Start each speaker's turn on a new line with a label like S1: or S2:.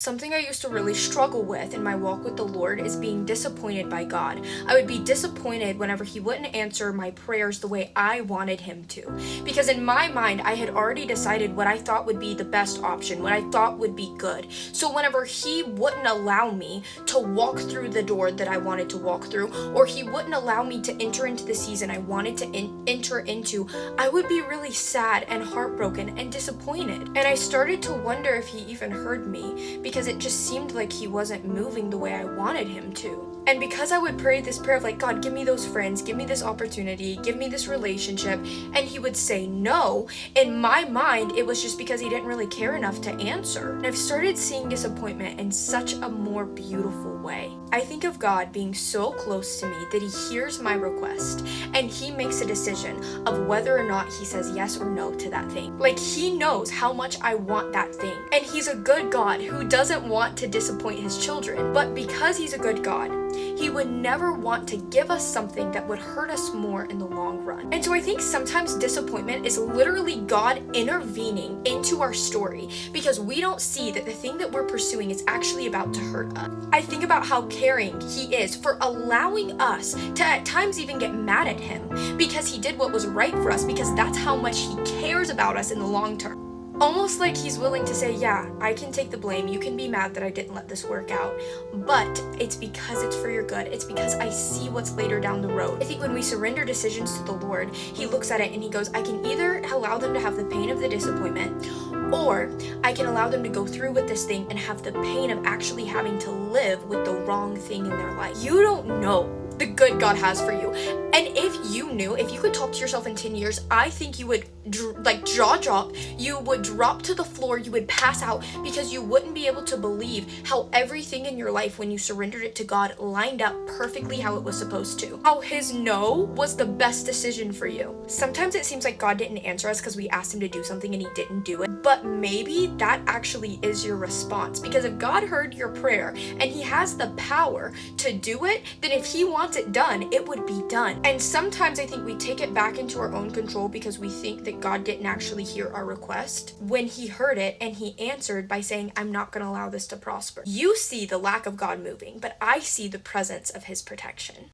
S1: Something I used to really struggle with in my walk with the Lord is being disappointed by God. I would be disappointed whenever He wouldn't answer my prayers the way I wanted Him to. Because in my mind, I had already decided what I thought would be the best option, what I thought would be good. So whenever He wouldn't allow me to walk through the door that I wanted to walk through, or He wouldn't allow me to enter into the season I wanted to enter into, I would be really sad and heartbroken and disappointed. And I started to wonder if He even heard me, because it just seemed like He wasn't moving the way I wanted Him to. And because I would pray this prayer of like, God, give me those friends, give me this opportunity, give me this relationship, and He would say no, in my mind, it was just because He didn't really care enough to answer. And I've started seeing disappointment in such a more beautiful way. I think of God being so close to me that He hears my request and He makes a decision of whether or not He says yes or no to that thing. Like, He knows how much I want that thing. And He's a good God who doesn't want to disappoint His children. But because He's a good God, He would never want to give us something that would hurt us more in the long run. And so I think sometimes disappointment is literally God intervening into our story because we don't see that the thing that we're pursuing is actually about to hurt us. I think about how caring He is for allowing us to at times even get mad at Him because He did what was right for us, because that's how much He cares about us in the long term. Almost like He's willing to say, yeah, I can take the blame. You can be mad that I didn't let this work out, but it's because it's for your good. It's because I see what's later down the road. I think when we surrender decisions to the Lord, He looks at it and He goes, I can either allow them to have the pain of the disappointment, or I can allow them to go through with this thing and have the pain of actually having to live with the wrong thing in their life. You don't know the good God has for you. And if you knew, if you could talk to yourself in 10 years, I think you would jaw drop, you would drop to the floor, you would pass out, because you wouldn't be able to believe how everything in your life when you surrendered it to God lined up perfectly how it was supposed to. How His no was the best decision for you. Sometimes it seems like God didn't answer us because we asked Him to do something and He didn't do it. But maybe that actually is your response, because if God heard your prayer and He has the power to do it, then if He wants it done, it would be done. And sometimes I think we take it back into our own control because we think that God didn't actually hear our request when He heard it and He answered by saying, I'm not going to allow this to prosper. You see the lack of God moving, but I see the presence of His protection.